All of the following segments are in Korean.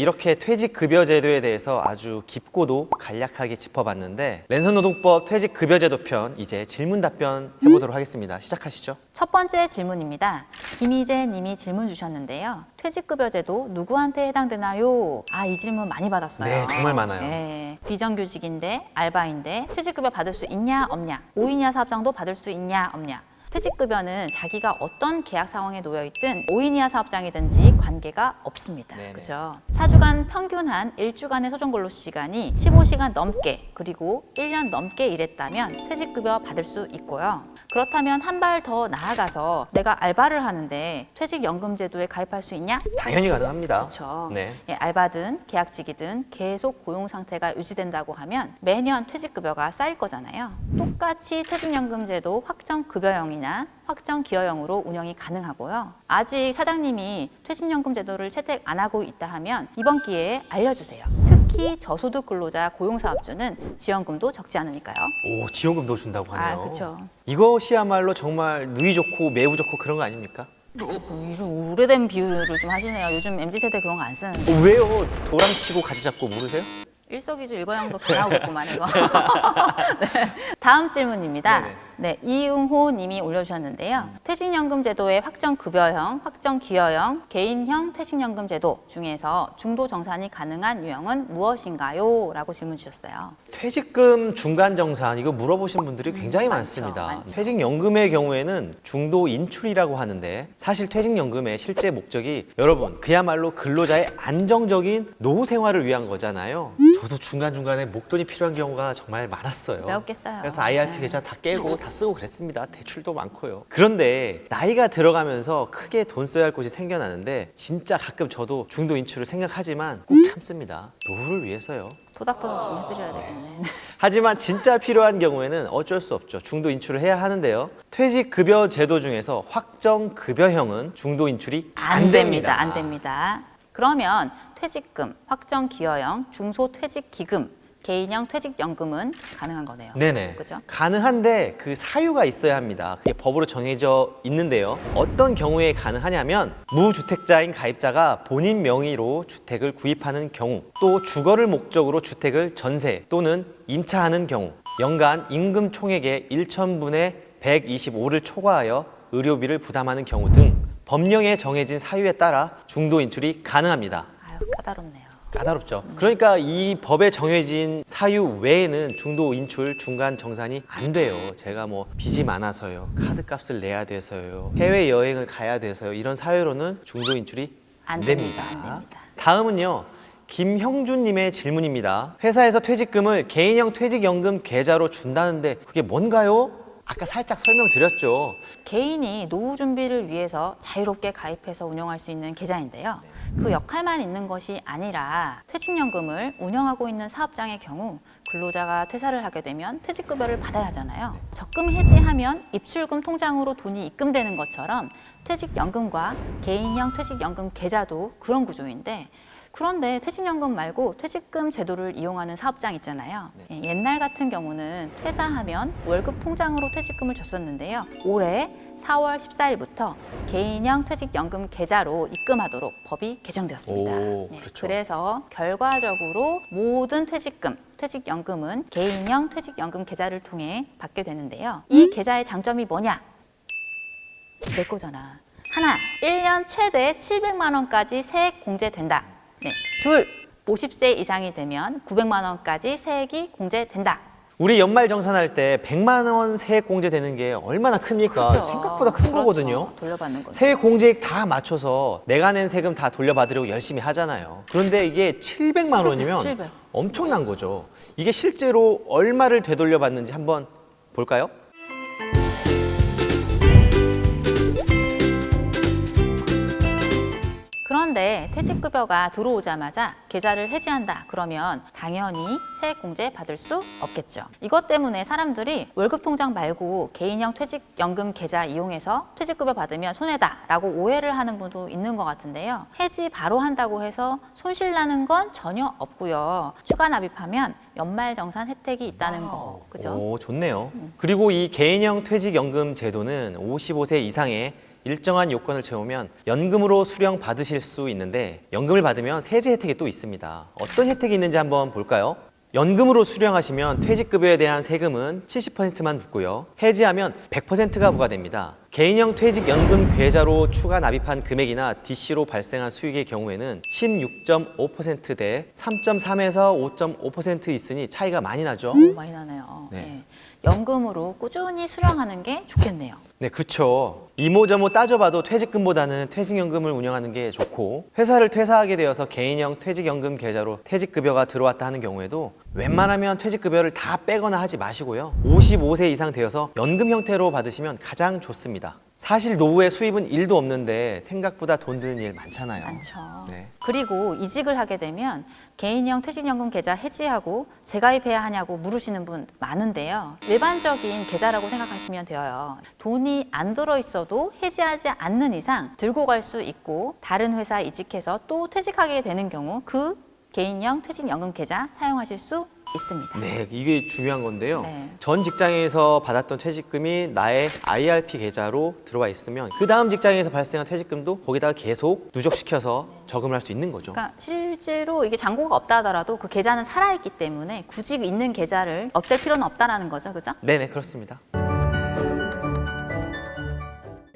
이렇게 퇴직급여제도에 대해서 아주 깊고도 간략하게 짚어봤는데 랜선노동법 퇴직급여제도 편 이제 질문 답변 해보도록 하겠습니다. 시작하시죠. 첫 번째 질문입니다. 김희재 님이 질문 주셨는데요. 퇴직급여제도 누구한테 해당되나요? 이 질문 많이 받았어요. 네, 정말 많아요. 네, 비정규직인데 알바인데 퇴직급여 받을 수 있냐 없냐, 5인 이하 사업장도 받을 수 있냐 없냐. 퇴직급여는 자기가 어떤 계약 상황에 놓여 있든 5인 이하 사업장이든지 관계가 없습니다. 네네. 그죠? 4주간 평균한 1주간의 소정근로시간이 15시간 넘게 그리고 1년 넘게 일했다면 퇴직급여 받을 수 있고요. 그렇다면 한 발 더 나아가서 내가 알바를 하는데 퇴직연금제도에 가입할 수 있냐? 당연히 가능합니다. 그렇죠. 네. 예, 알바든 계약직이든 계속 고용 상태가 유지된다고 하면 매년 퇴직급여가 쌓일 거잖아요. 똑같이 퇴직연금제도 확정급여형이나 확정기여형으로 운영이 가능하고요. 아직 사장님이 퇴직연금제도를 채택 안 하고 있다 하면 이번 기회에 알려주세요. 특히 저소득 근로자 고용사업주는 지원금도 적지 않으니까요. 오, 지원금도 준다고 하네요. 그렇죠. 이것이야말로 정말 누이 좋고 매우 좋고 그런 거 아닙니까? 좀 오래된 비유를 좀 하시네요. 요즘 MZ세대 그런 거 안 쓰는데. 왜요? 도랑치고 가지 잡고 모르세요? 일석이조 일거양도 다 나오겠구만 이거. 네. 다음 질문입니다. 네네. 네, 이응호 님이 올려주셨는데요. 퇴직연금 제도의 확정급여형, 확정기여형, 개인형 퇴직연금 제도 중에서 중도정산이 가능한 유형은 무엇인가요? 라고 질문 주셨어요. 퇴직금 중간정산 이거 물어보신 분들이 굉장히 많습니다. 많죠. 퇴직연금의 경우에는 중도 인출이라고 하는데 사실 퇴직연금의 실제 목적이 여러분 그야말로 근로자의 안정적인 노후 생활을 위한 거잖아요. 저도 중간중간에 목돈이 필요한 경우가 정말 많았어요. 배웠겠어요. 그래서 IRP 계좌 다 깨고 다 쓰고 그랬습니다. 대출도 많고요. 그런데 나이가 들어가면서 크게 돈 써야 할 곳이 생겨나는데 진짜 가끔 저도 중도 인출을 생각하지만 꼭 참습니다. 노후를 위해서요. 토닥토닥 좀 해드려야 되겠네. 하지만 진짜 필요한 경우에는 어쩔 수 없죠. 중도 인출을 해야 하는데요. 퇴직급여 제도 중에서 확정급여형은 중도 인출이 안 됩니다. 안 됩니다. 그러면 퇴직금, 확정기여형, 중소퇴직기금, 개인형 퇴직연금은 가능한 거네요. 네네. 그죠? 가능한데 그 사유가 있어야 합니다. 그게 법으로 정해져 있는데요. 어떤 경우에 가능하냐면 무주택자인 가입자가 본인 명의로 주택을 구입하는 경우, 또 주거를 목적으로 주택을 전세 또는 임차하는 경우, 연간 임금 총액의 1,000분의 125를 초과하여 의료비를 부담하는 경우 등 법령에 정해진 사유에 따라 중도 인출이 가능합니다. 까다롭네요. 까다롭죠. 그러니까 이 법에 정해진 사유 외에는 중도 인출, 중간 정산이 안 돼요. 제가 뭐 빚이 많아서요, 카드값을 내야 돼서요, 해외 여행을 가야 돼서요, 이런 사유로는 중도 인출이 안 됩니다. 안 됩니다. 다음은요. 김형준님의 질문입니다. 회사에서 퇴직금을 개인형 퇴직연금 계좌로 준다는데 그게 뭔가요? 아까 살짝 설명드렸죠. 개인이 노후 준비를 위해서 자유롭게 가입해서 운영할 수 있는 계좌인데요. 그 역할만 있는 것이 아니라 퇴직연금을 운영하고 있는 사업장의 경우 근로자가 퇴사를 하게 되면 퇴직급여를 받아야 하잖아요. 적금 해지하면 입출금 통장으로 돈이 입금되는 것처럼 퇴직연금과 개인형 퇴직연금 계좌도 그런 구조인데, 그런데 퇴직연금 말고 퇴직금 제도를 이용하는 사업장 있잖아요. 옛날 같은 경우는 퇴사하면 월급 통장으로 퇴직금을 줬었는데요. 올해 4월 14일부터 개인형 퇴직연금 계좌로 입금하도록 법이 개정되었습니다. 오, 그렇죠. 그래서 결과적으로 모든 퇴직금, 퇴직연금은 개인형 퇴직연금 계좌를 통해 받게 되는데요. 이 계좌의 장점이 뭐냐? 내 거잖아. 하나, 1년 최대 700만 원까지 세액 공제된다. 네. 둘, 50세 이상이 되면 900만 원까지 세액이 공제된다. 우리 연말 정산할 때 100만 원 세액 공제되는 게 얼마나 큽니까? 그렇죠. 생각보다 큰 거거든요. 돌려받는 거죠. 세액 공제액 다 맞춰서 내가 낸 세금 다 돌려받으려고 열심히 하잖아요. 그런데 이게 700만 원이면 700. 엄청난 거죠. 이게 실제로 얼마를 되돌려받는지 한번 볼까요? 그런데 퇴직급여가 들어오자마자 계좌를 해지한다 그러면 당연히 세액공제 받을 수 없겠죠. 이것 때문에 사람들이 월급 통장 말고 개인형 퇴직연금 계좌 이용해서 퇴직급여 받으면 손해다 라고 오해를 하는 분도 있는 것 같은데요. 해지 바로 한다고 해서 손실 나는 건 전혀 없고요. 추가 납입하면 연말정산 혜택이 있다는 거, 그죠? 오, 좋네요. 그리고 이 개인형 퇴직연금 제도는 55세 이상의 일정한 요건을 채우면 연금으로 수령 받으실 수 있는데 연금을 받으면 세제 혜택이 또 있습니다. 어떤 혜택이 있는지 한번 볼까요? 연금으로 수령하시면 퇴직급여에 대한 세금은 70%만 붙고요. 해지하면 100%가 부과됩니다. 개인형 퇴직연금 계좌로 추가 납입한 금액이나 DC로 발생한 수익의 경우에는 16.5%대 3.3에서 5.5% 있으니 차이가 많이 나죠? 많이 나네요. 네. 네. 연금으로 꾸준히 수령하는 게 좋겠네요. 네, 그쵸. 이모저모 따져봐도 퇴직금보다는 퇴직연금을 운영하는 게 좋고 회사를 퇴사하게 되어서 개인형 퇴직연금 계좌로 퇴직급여가 들어왔다 하는 경우에도 웬만하면 퇴직급여를 다 빼거나 하지 마시고요. 55세 이상 되어서 연금 형태로 받으시면 가장 좋습니다. 사실 노후에 수입은 1도 없는데 생각보다 돈 드는 일 많잖아요. 많죠. 네. 그리고 이직을 하게 되면 개인형 퇴직연금 계좌 해지하고 재가입해야 하냐고 물으시는 분 많은데요. 일반적인 계좌라고 생각하시면 돼요. 돈이 안 들어있어도 해지하지 않는 이상 들고 갈 수 있고 다른 회사 이직해서 또 퇴직하게 되는 경우 그 개인형 퇴직연금 계좌 사용하실 수 있습니다. 네, 이게 중요한 건데요. 네. 전 직장에서 받았던 퇴직금이 나의 IRP 계좌로 들어와 있으면 그 다음 직장에서 발생한 퇴직금도 거기다가 계속 누적시켜서 저금을 할 수 있는 거죠. 그러니까 실제로 이게 잔고가 없다 하더라도 그 계좌는 살아있기 때문에 굳이 있는 계좌를 없앨 필요는 없다라는 거죠, 그죠? 네네, 그렇습니다.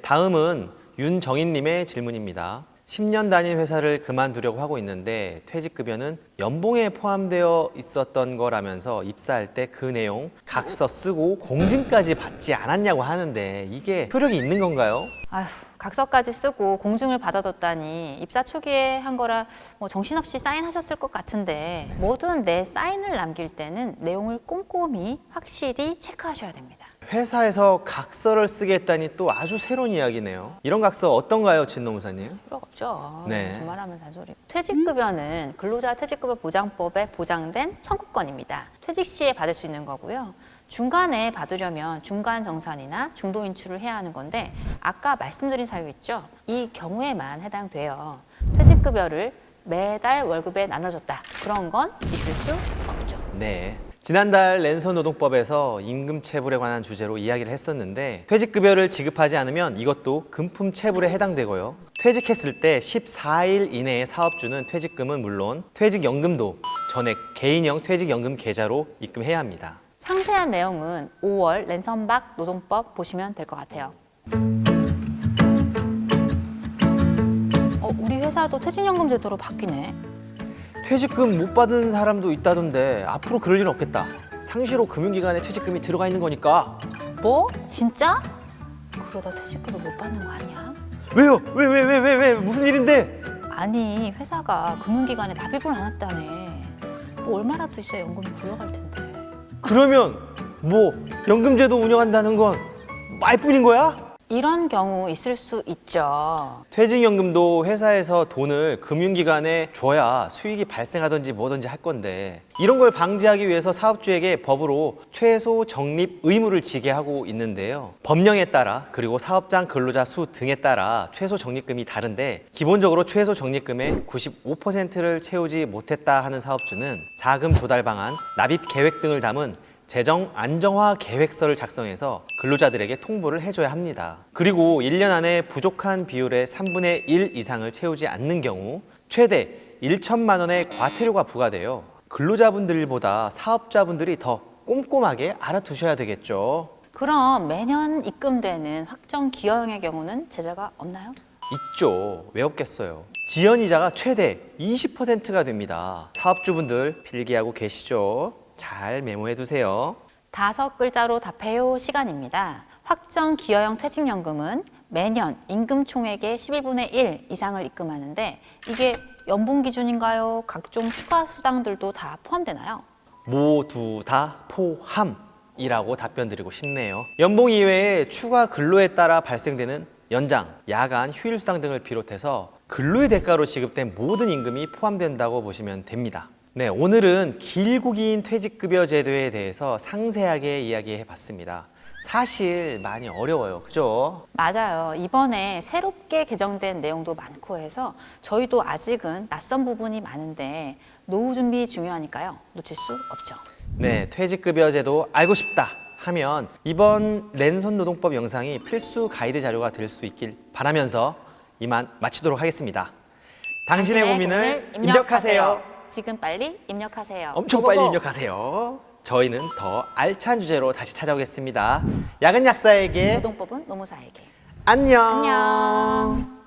다음은 윤정인님의 질문입니다. 10년 다닌 회사를 그만두려고 하고 있는데 퇴직급여는 연봉에 포함되어 있었던 거라면서 입사할 때 그 내용 각서 쓰고 공증까지 받지 않았냐고 하는데 이게 효력이 있는 건가요? 아휴, 각서까지 쓰고 공증을 받아뒀다니 입사 초기에 한 거라 정신없이 사인하셨을 것 같은데 뭐든 내 사인을 남길 때는 내용을 꼼꼼히 확실히 체크하셔야 됩니다. 회사에서 각서를 쓰게 했다니 또 아주 새로운 이야기네요. 이런 각서 어떤가요, 진노무사님? 필요가 없죠. 네. 정말하면 잔소리. 퇴직급여는 근로자 퇴직급여 보장법에 보장된 청구권입니다. 퇴직 시에 받을 수 있는 거고요. 중간에 받으려면 중간 정산이나 중도 인출을 해야 하는 건데 아까 말씀드린 사유 있죠? 이 경우에만 해당돼요. 퇴직급여를 매달 월급에 나눠줬다. 그런 건 있을 수 없죠. 네. 지난달 랜선 노동법에서 임금 체불에 관한 주제로 이야기를 했었는데 퇴직급여를 지급하지 않으면 이것도 금품 체불에 해당되고요. 퇴직했을 때 14일 이내의 사업주는 퇴직금은 물론 퇴직연금도 전액 개인형 퇴직연금 계좌로 입금해야 합니다. 상세한 내용은 5월 랜선박 노동법 보시면 될 것 같아요. 우리 회사도 퇴직연금 제도로 바뀌네. 퇴직금 못 받은 사람도 있다던데 앞으로 그럴 일은 없겠다. 상시로 금융기관에 퇴직금이 들어가 있는 거니까. 뭐? 진짜? 그러다 퇴직금을 못 받는 거 아니야? 왜요? 왜? 무슨 일인데? 아니, 회사가 금융기관에 납입을 안 했다네. 뭐 얼마라도 있어야 연금이 굴러갈 텐데. 그러면 뭐 연금제도 운영한다는 건 말뿐인 거야? 이런 경우 있을 수 있죠. 퇴직연금도 회사에서 돈을 금융기관에 줘야 수익이 발생하든지 뭐든지 할 건데 이런 걸 방지하기 위해서 사업주에게 법으로 최소 적립 의무를 지게 하고 있는데요. 법령에 따라 그리고 사업장 근로자 수 등에 따라 최소 적립금이 다른데 기본적으로 최소 적립금의 95%를 채우지 못했다 하는 사업주는 자금 조달 방안, 납입 계획 등을 담은 재정 안정화 계획서를 작성해서 근로자들에게 통보를 해줘야 합니다. 그리고 1년 안에 부족한 비율의 3분의 1 이상을 채우지 않는 경우 최대 1천만 원의 과태료가 부과돼요. 근로자분들보다 사업자분들이 더 꼼꼼하게 알아두셔야 되겠죠. 그럼 매년 입금되는 확정 기여형의 경우는 제재가 없나요? 있죠. 왜 없겠어요. 지연이자가 최대 20%가 됩니다. 사업주분들 필기하고 계시죠? 잘 메모해 두세요. 5글자로 답해요 시간입니다. 확정 기여형 퇴직연금은 매년 임금 총액의 12분의 1 이상을 입금하는데 이게 연봉 기준인가요? 각종 추가 수당들도 다 포함되나요? 모두 다 포함이라고 답변 드리고 싶네요. 연봉 이외에 추가 근로에 따라 발생되는 연장, 야간, 휴일 수당 등을 비롯해서 근로의 대가로 지급된 모든 임금이 포함된다고 보시면 됩니다. 네, 오늘은 길고 긴 퇴직급여 제도에 대해서 상세하게 이야기해 봤습니다. 사실 많이 어려워요. 그죠? 맞아요. 이번에 새롭게 개정된 내용도 많고 해서 저희도 아직은 낯선 부분이 많은데 노후 준비 중요하니까요. 놓칠 수 없죠. 네, 퇴직급여 제도 알고 싶다 하면 이번 랜선 노동법 영상이 필수 가이드 자료가 될 수 있길 바라면서 이만 마치도록 하겠습니다. 당신의 고민을 입력하세요. 지금 빨리 입력하세요. 엄청 빨리 입력하세요. 저희는 더 알찬 주제로 다시 찾아오겠습니다. 야근 약사에게 노동법은 노무사에게. 안녕. 안녕.